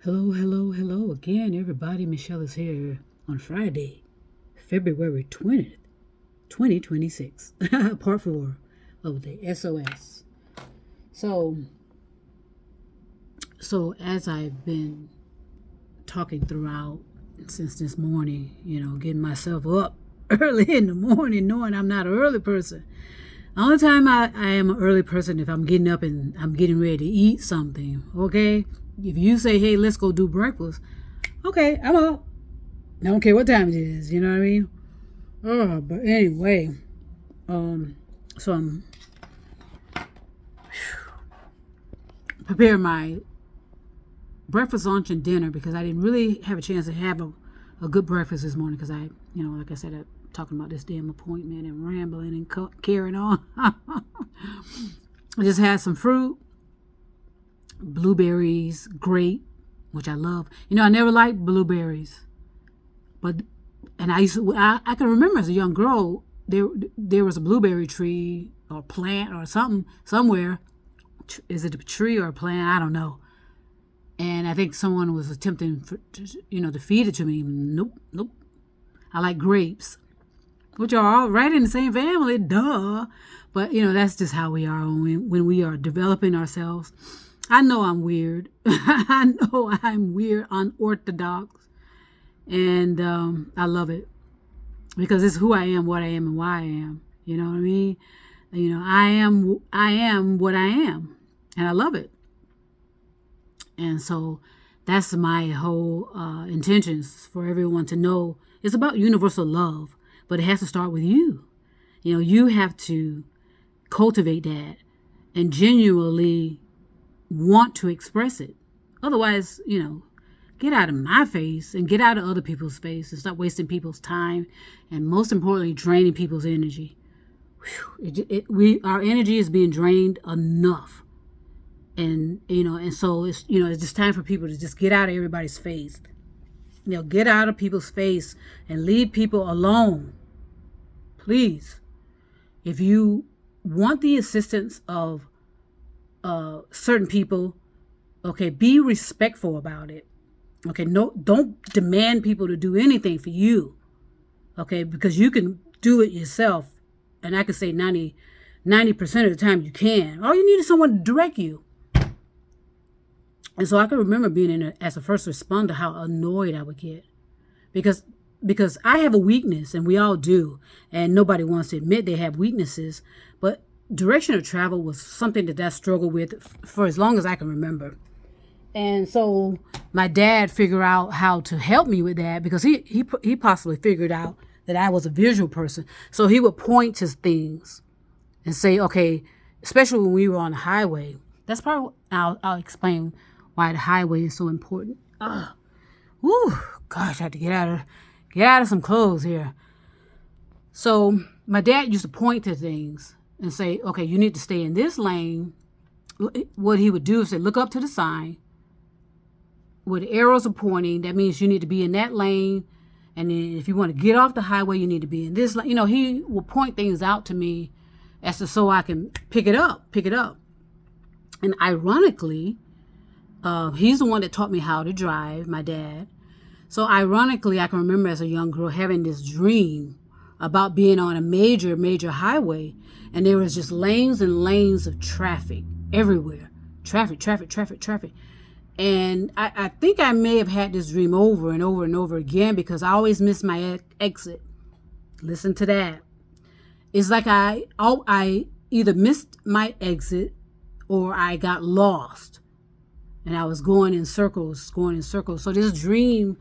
Hello, hello, hello again, everybody. Michelle is here on Friday, February 20th, 2026, part 4 of the S.O.S. So, as I've been talking throughout since this morning, getting myself up early in the morning, knowing I'm not an early person. The only time I am an early person if I'm getting up and I'm getting ready to eat something, okay? If you say, hey, let's go do breakfast, okay, I'm up. I don't care what time it is, you know what I mean? But anyway, so I'm preparing my breakfast, lunch, and dinner because I didn't really have a chance to have a good breakfast this morning because like I said, I'm talking about this damn appointment and rambling and carrying on. I just had some fruit, blueberries, grape, which I love. I never liked blueberries, and I can remember as a young girl there was a blueberry tree or plant or something somewhere. Is it a tree or a plant? I don't know. And I think someone was attempting to feed it to me. Nope. I like grapes, which are all right in the same family, duh. But that's just how we are when we are developing ourselves. I know I'm weird. I know I'm weird, unorthodox. And I love it because it's who I am, what I am, and why I am. You know what I mean? I am what I am, and I love it. And so that's my whole intentions for everyone to know. It's about universal love, but it has to start with you. You have to cultivate that and genuinely want to express it. Otherwise, get out of my face and get out of other people's face and stop wasting people's time and most importantly, draining people's energy. Our energy is being drained enough. And so it's just time for people to just get out of everybody's face. Get out of people's face and leave people alone. Please. If you want the assistance of certain people, okay, be respectful about it. Okay, no, don't demand people to do anything for you. Okay, because you can do it yourself. And I can say 90% of the time you can. All you need is someone to direct you. And so I can remember being as a first responder, how annoyed I would get. Because I have a weakness, and we all do. And nobody wants to admit they have weaknesses. But direction of travel was something that I struggled with for as long as I can remember. And so my dad figured out how to help me with that because he possibly figured out that I was a visual person. So he would point to things and say, okay, especially when we were on the highway. That's probably I'll explain why the highway is so important. Gosh, I had to get out of some clothes here. So my dad used to point to things and say, okay, you need to stay in this lane. What he would do is say, look up to the sign. Where the arrows are pointing, that means you need to be in that lane. And then if you want to get off the highway, you need to be in this lane. He will point things out to me so I can pick it up. And ironically, he's the one that taught me how to drive, my dad. So ironically, I can remember as a young girl having this dream about being on a major highway. And there was just lanes and lanes of traffic everywhere. Traffic. And I think I may have had this dream over and over and over again because I always missed my exit. Listen to that. It's like I either missed my exit or I got lost. And I was going in circles. So this dream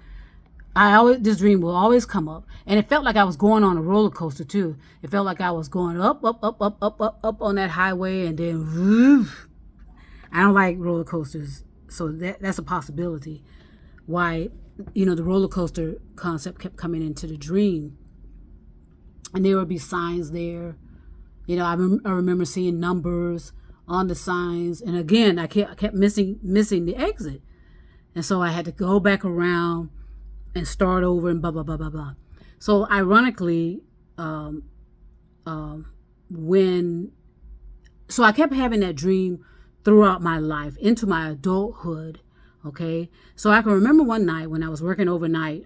will always come up. And it felt like I was going on a roller coaster too. It felt like I was going up on that highway and then woof. I don't like roller coasters. So that's a possibility why, the roller coaster concept kept coming into the dream. And there would be signs there. I remember seeing numbers on the signs. And again, I kept missing the exit. And so I had to go back around and start over and blah, blah, blah, blah, blah. So ironically, so I kept having that dream throughout my life into my adulthood. Okay, so I can remember one night when I was working overnight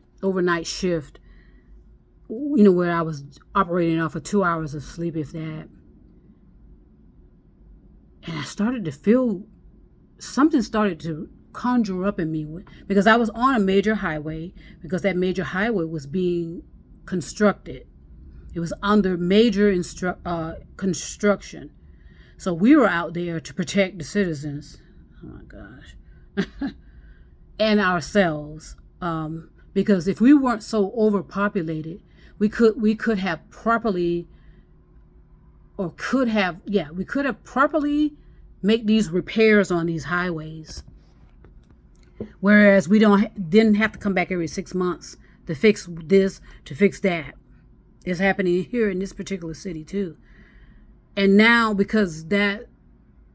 shift, where I was operating off of 2 hours of sleep, if that. And I started to feel something started to conjure up in me because I was on a major highway, because that major highway was being constructed. It was under major construction. So we were out there to protect the citizens. Oh my gosh. And ourselves. Because if we weren't so overpopulated, we could have properly make these repairs on these highways. Whereas we didn't have to come back every 6 months to fix this, to fix that. It's happening here in this particular city too. And now, because that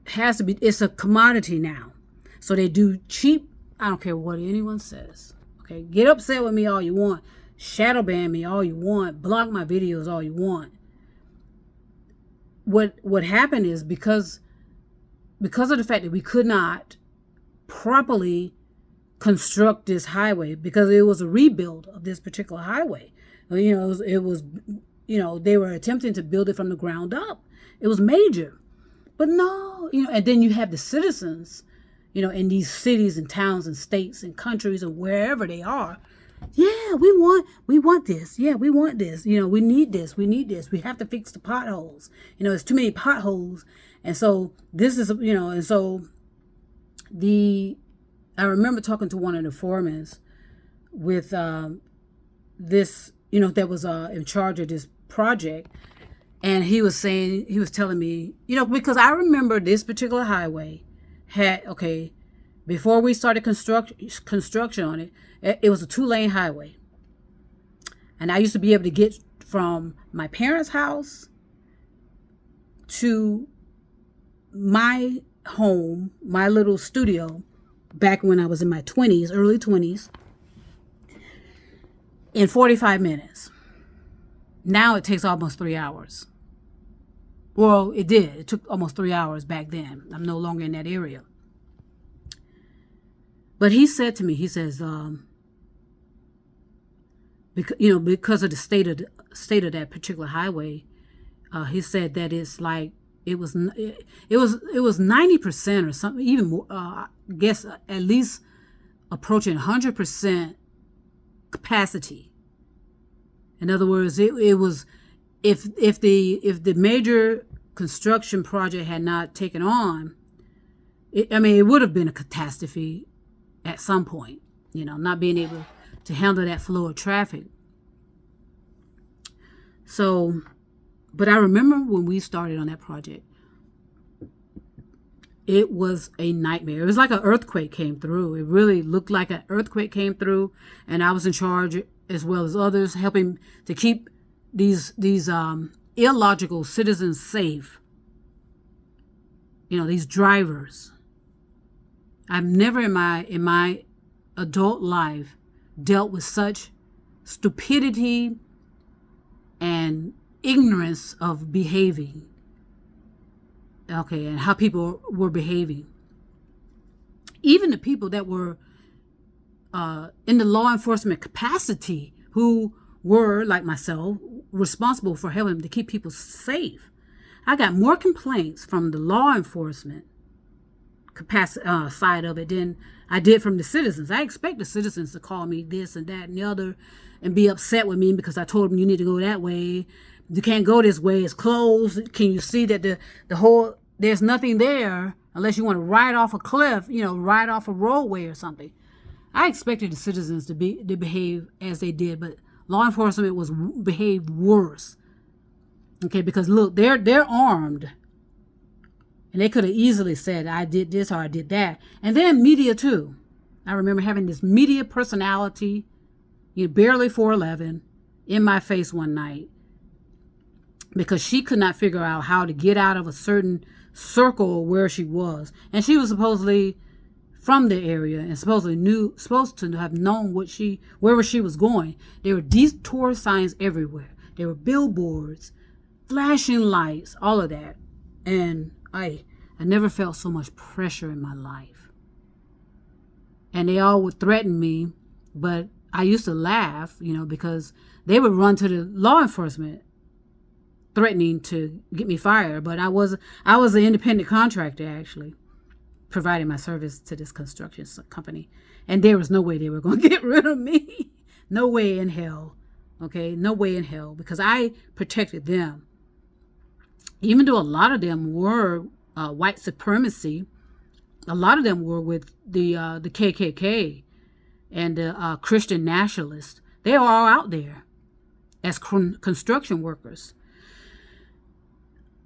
has to be, it's a commodity now. So they do cheap, I don't care what anyone says. Okay, get upset with me all you want. Shadow ban me all you want. Block my videos all you want. What happened is because of the fact that we could not properly construct this highway, because it was a rebuild of this particular highway. It was they were attempting to build it from the ground up. It was major. But no, and then you have the citizens, in these cities and towns and states and countries and wherever they are. Yeah, we want this. Yeah, we want this. We need this. We need this. We have to fix the potholes. There's too many potholes. And so this is, and so I remember talking to one of the foremen with this, that was in charge of this project. And he was telling me, because I remember this particular highway before we started construction on it, it was a 2-lane highway. And I used to be able to get from my parents' house to my home, my little studio, back when I was in my early 20s, in 45 minutes. Now it takes almost 3 hours. Well, it did. It took almost 3 hours back then. I'm no longer in that area. But he said to me, he says, because of the state of that particular highway, he said that it's like it was 90% or something, even more. I guess at least approaching 100% capacity. In other words, it was if the major construction project had not taken on, it would have been a catastrophe at some point. Not being able to handle that flow of traffic. So, but I remember when we started on that project, it was a nightmare. It was like an earthquake came through. It really looked like an earthquake came through, and I was in charge, as well as others, helping to keep these illogical citizens safe. These drivers. I've never in my adult life dealt with such stupidity and ignorance of behaving. Okay, and how people were behaving. Even the people that were in the law enforcement capacity, who were, like myself, responsible for helping to keep people safe. I got more complaints from the law enforcement capacity side of it than I did from the citizens. I expect the citizens to call me this and that and the other and be upset with me because I told them you need to go that way. You can't go this way. It's closed. Can you see that the whole, there's nothing there unless you want to ride off a cliff, ride off a roadway or something. I expected the citizens to behave as they did, but law enforcement behaved worse. Okay, because look, they're armed. And they could have easily said, I did this or I did that. And then media too. I remember having this media personality, barely 4'11", in my face one night because she could not figure out how to get out of a certain circle where she was. And she was supposedly from the area and supposed to have known wherever she was going. There were detour signs everywhere. There were billboards, flashing lights, all of that. And I never felt so much pressure in my life. and they all would threaten me, but I used to laugh, because they would run to the law enforcement threatening to get me fired. But I was an independent contractor, actually, providing my service to this construction company. And there was no way they were going to get rid of me. No way in hell. Okay? No way in hell, because I protected them. Even though a lot of them were white supremacy, a lot of them were with the KKK and the Christian nationalists. They are all out there as construction workers.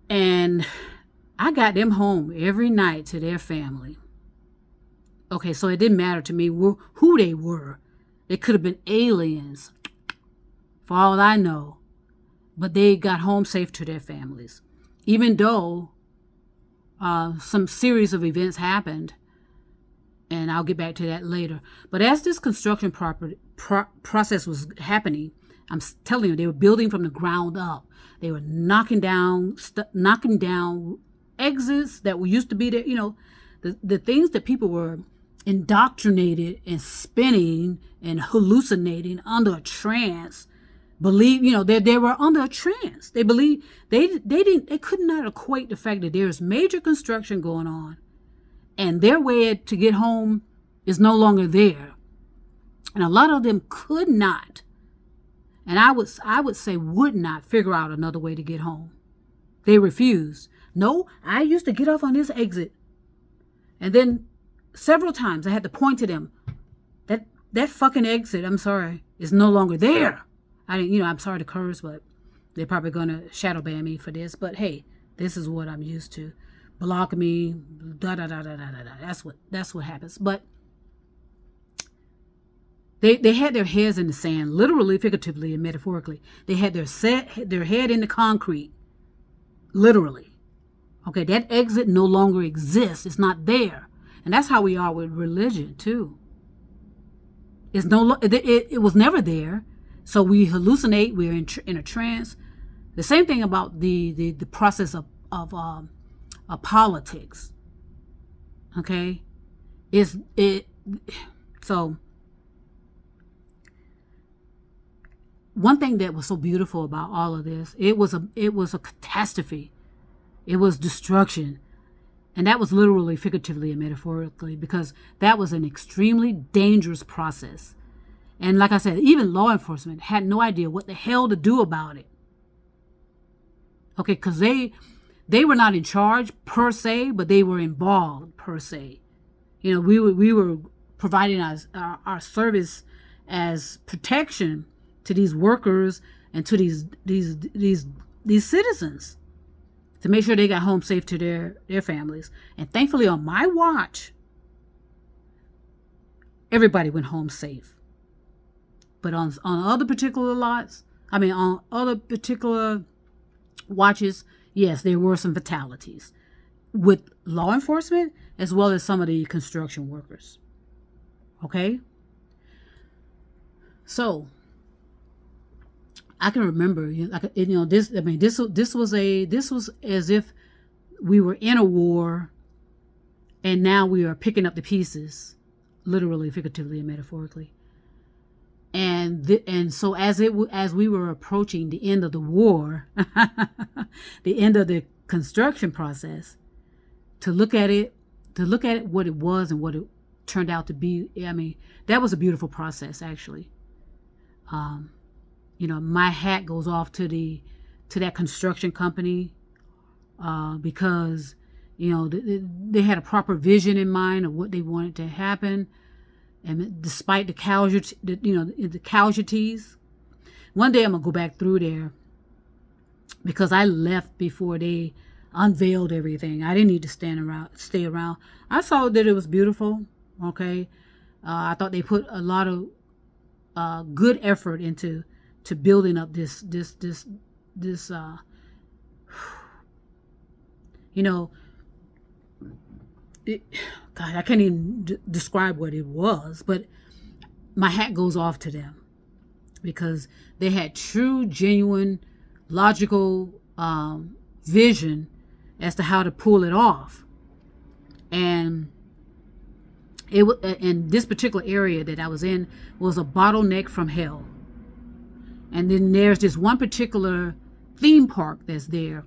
And I got them home every night to their family. Okay, so it didn't matter to me who they were. They could have been aliens, for all I know. But they got home safe to their families. Even though some series of events happened, and I'll get back to that later. But as this construction process was happening, I'm telling you, they were building from the ground up. They were knocking down exits that used to be there. The things that people were indoctrinated and spinning and hallucinating under a trance. They were under a trance. They believed they could not equate the fact that there's major construction going on, and their way to get home is no longer there. And a lot of them could not, and I would say would not figure out another way to get home. They refused. No, I used to get off on this exit, and then several times I had to point to them that fucking exit, I'm sorry, is no longer there. I'm sorry to curse, but they're probably going to shadow ban me for this. But hey, this is what I'm used to. Block me, da-da-da-da-da-da. That's what happens. But they had their heads in the sand, literally, figuratively, and metaphorically. They had their head in the concrete, literally. Okay, that exit no longer exists. It's not there. And that's how we are with religion, too. It was never there. So we hallucinate. We're in a trance. The same thing about the process of politics. Okay, So one thing that was so beautiful about all of this, it was a catastrophe. It was destruction, and that was literally, figuratively, and metaphorically, because that was an extremely dangerous process. And like I said, even law enforcement had no idea what the hell to do about it. Okay, because they were not in charge per se, but they were involved per se. We were providing our service as protection to these workers and to these citizens, to make sure they got home safe to their families. And thankfully, on my watch, everybody went home safe. But on other particular on other particular watches, yes, there were some fatalities with law enforcement as well as some of the construction workers. Okay? So I can remember, this was as if we were in a war, and now we are picking up the pieces, literally, figuratively, and metaphorically. And so as we were approaching the end of the war, the end of the construction process, to look at it what it was and what it turned out to be. That was a beautiful process, actually. My hat goes off to that construction company, because they had a proper vision in mind of what they wanted to happen. And despite the casualties, one day I'm gonna go back through there, because I left before they unveiled everything. I didn't need to stay around. I saw that it was beautiful. Okay, I thought they put a lot of good effort into building up this. God, I can't even describe what it was, but my hat goes off to them, because they had true, genuine, logical vision as to how to pull it off. And in this particular area that I was in was a bottleneck from hell. And then there's this one particular theme park that's there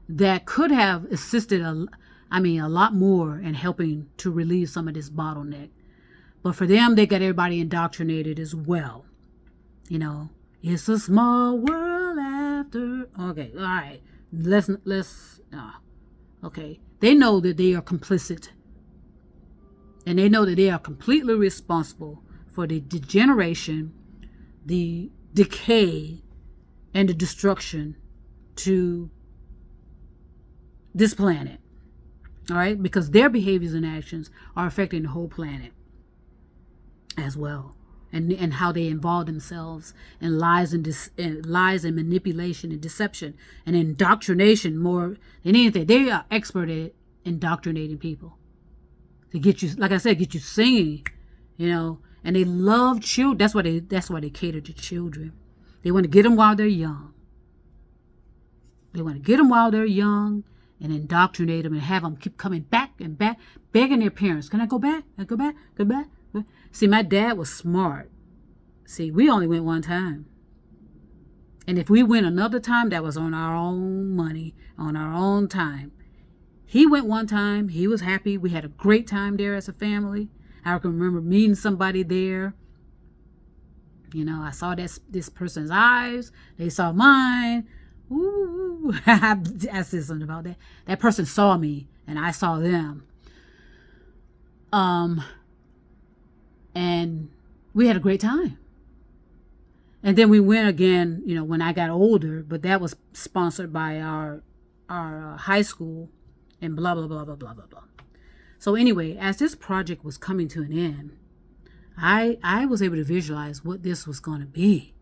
that could have assisted a lot more in helping to relieve some of this bottleneck. But for them, they got everybody indoctrinated as well. You know, it's a small world after. Okay, all right. Okay. They know that they are complicit. And they know that they are completely responsible for the degeneration, the decay, and the destruction to this planet. All right? Because their behaviors and actions are affecting the whole planet as well. And how they involve themselves in lies and manipulation and deception and indoctrination more than anything. They are expert at indoctrinating people to get you, like I said, get you singing, you know. And they love children. That's why they cater to children. They want to get them while they're young. They want to get them while they're young and indoctrinate them and have them keep coming back and back, begging their parents, "Can I go back? Can I go back? Go back?" See, my dad was smart. See, we only went one time. And if we went another time, that was on our own money, on our own time. He went one time. He was happy. We had a great time there as a family. I can remember meeting somebody there. You know, I saw this person's eyes. They saw mine. Ooh, I said something about that. That person saw me, and I saw them. And we had a great time. And then we went again, you know, when I got older, but that was sponsored by our high school and blah, blah, blah, blah, blah, blah, blah. So anyway, as this project was coming to an end, I was able to visualize what this was going to be.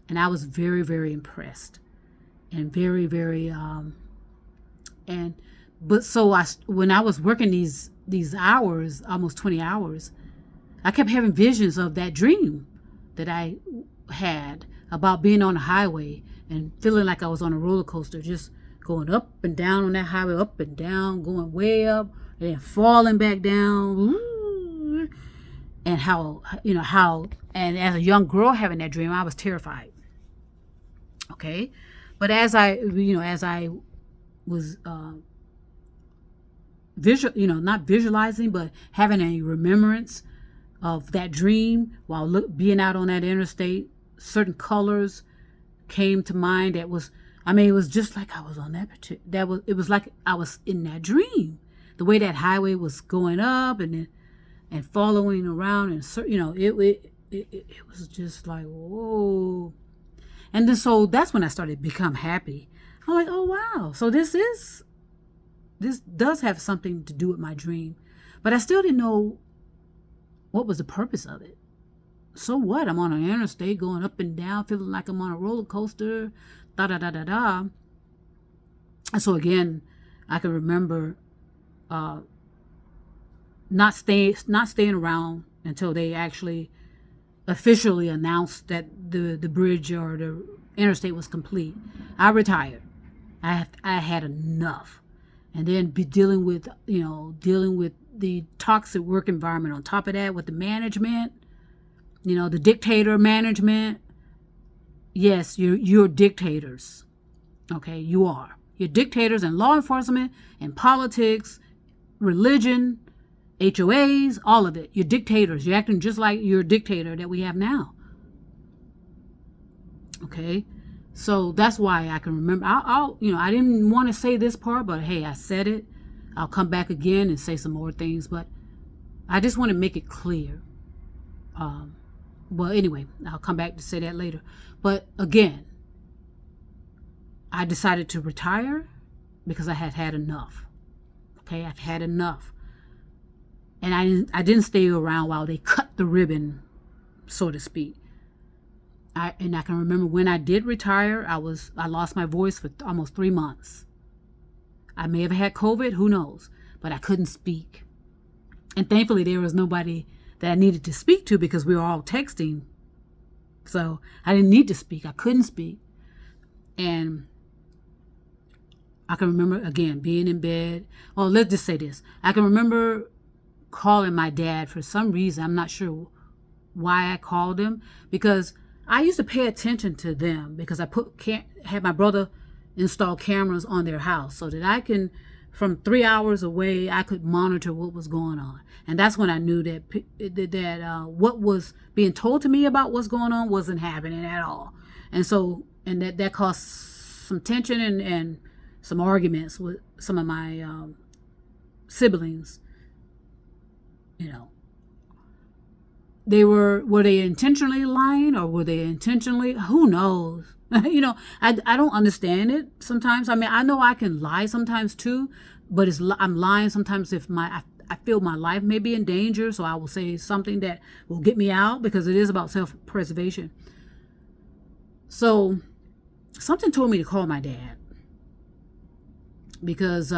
And I was very, very impressed and very, very, when I was working these hours, almost 20 hours, I kept having visions of that dream that I had about being on a highway and feeling like I was on a roller coaster, just going up and down on that highway, up and down, going way up and then falling back down. And and as a young girl having that dream, I was terrified. Okay. But as I was not visualizing, but having a remembrance of that dream while being out on that interstate, certain colors came to mind. It was just like I was on it was like I was in that dream. The way that highway was going up and following around, and it was just like, whoa. And then so that's when I started to become happy. I'm like, oh wow, so this does have something to do with my dream. But I still didn't know what was the purpose of it. So what? I'm on an interstate going up and down, feeling like I'm on a roller coaster, da da da da da. And so again, I can remember not staying around until they actually officially announced that the bridge or the interstate was complete. I retired. I had enough. And then be dealing with the toxic work environment on top of that, with the management, the dictator management. Yes, you're dictators. Okay, you are. You're dictators in law enforcement and politics, religion, HOAs, all of it. You're dictators. You're acting just like your dictator that we have now. Okay, so that's why I can remember. I didn't want to say this part, but hey, I said it. I'll come back again and say some more things, but I just want to make it clear. Well, anyway, I'll come back to say that later. But again, I decided to retire because I had had enough. Okay, I've had enough. And I didn't stay around while they cut the ribbon, so to speak. I can remember when I did retire, I lost my voice for almost 3 months. I may have had COVID, who knows, but I couldn't speak. And thankfully there was nobody that I needed to speak to because we were all texting. So I didn't need to speak. I couldn't speak. And I can remember, again, being in bed. Well, let's just say this. I can remember calling my dad for some reason. I'm not sure why I called him, because I used to pay attention to them, because I had my brother install cameras on their house so that I can, from 3 hours away, I could monitor what was going on. And that's when I knew that what was being told to me about what's going on wasn't happening at all. And so, and that caused some tension and some arguments with some of my siblings. You know, were they intentionally lying, or were they intentionally, who knows? You know, I don't understand it sometimes. I mean, I know I can lie sometimes too, but I'm lying sometimes if I feel my life may be in danger, so I will say something that will get me out, because it is about self-preservation. So something told me to call my dad, because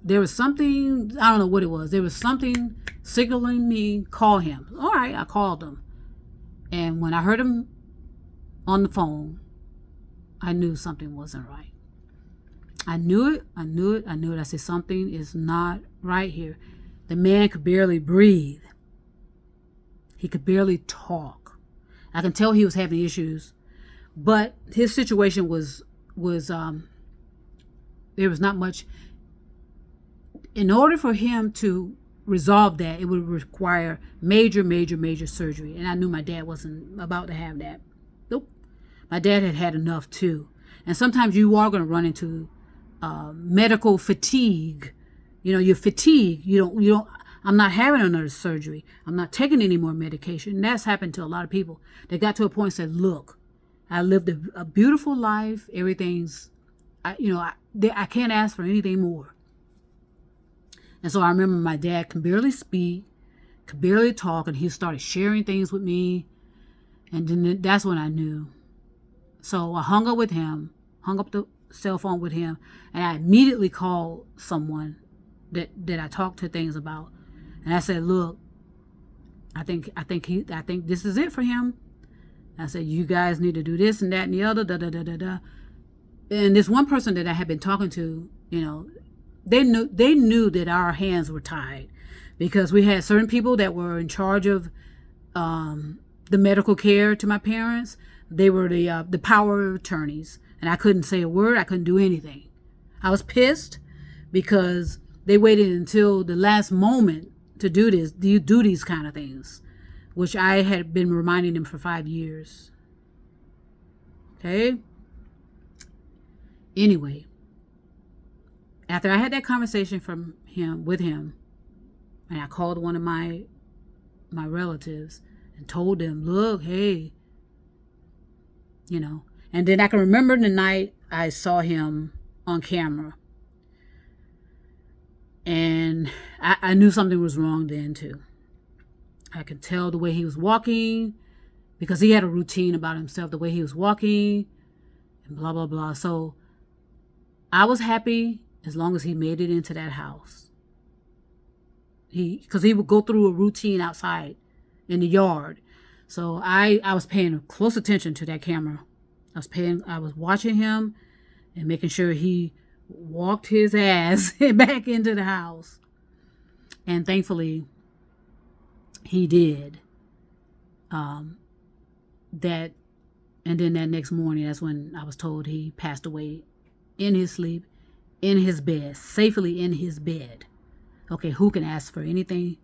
there was something, I don't know what it was. There was something signaling me, call him. All right, I called him. And when I heard him on the phone, I knew something wasn't right. I knew it. I said, something is not right here. The man could barely breathe. He could barely talk. I can tell he was having issues, but his situation was there was not much. In order for him to resolve that, it would require major surgery. And I knew my dad wasn't about to have that. Nope. My dad had enough too. And sometimes you are going to run into medical fatigue. You know, you're fatigued. You don't, I'm not having another surgery. I'm not taking any more medication. And that's happened to a lot of people. They got to a point and said, look, I lived a beautiful life. Everything's, I can't ask for anything more. And so I remember my dad can barely speak, could barely talk, and he started sharing things with me. And then that's when I knew. So I hung up the cell phone with him, and I immediately called someone that I talked to things about. And I said, look, I think this is it for him. I said, you guys need to do this and that and the other, And this one person that I had been talking to, they knew that our hands were tied, because we had certain people that were in charge of the medical care to my parents. They were the power of attorneys, and I couldn't say a word. I couldn't do anything. I was pissed because they waited until the last moment to do this. Do you do these kind of things? Which I had been reminding them for 5 years. Okay. Anyway, after I had that conversation with him, and I called one of my relatives and told them, look, hey, and then I can remember the night I saw him on camera, and I knew something was wrong then too. I could tell the way he was walking, because he had a routine about himself, the way he was walking and blah, blah, blah. So I was happy as long as he made it into that house. Because he would go through a routine outside in the yard. So I was paying close attention to that camera. I was watching him and making sure he walked his ass back into the house. And thankfully, he did. And then that next morning, that's when I was told he passed away in his sleep, in his bed, safely in his bed. Okay, who can ask for anything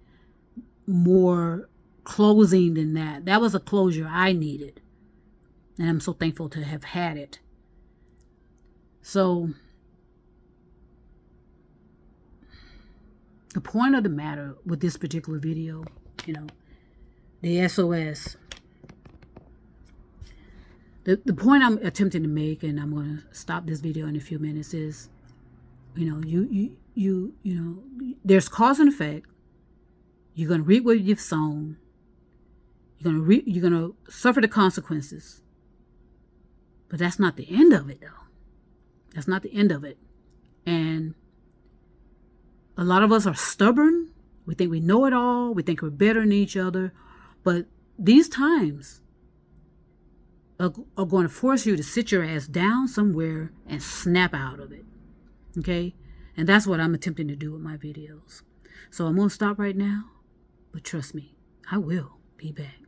more closing than that? That was a closure I needed. And I'm so thankful to have had it. So, the point of the matter with this particular video, the S.O.S. The point I'm attempting to make, and I'm going to stop this video in a few minutes, is, there's cause and effect. You're going to reap what you've sown. You're going to suffer the consequences. But that's not the end of it, though. That's not the end of it. And a lot of us are stubborn. We think we know it all. We think we're better than each other. But these times are going to force you to sit your ass down somewhere and snap out of it. Okay? And that's what I'm attempting to do with my videos. So I'm going to stop right now. But trust me, I will be back.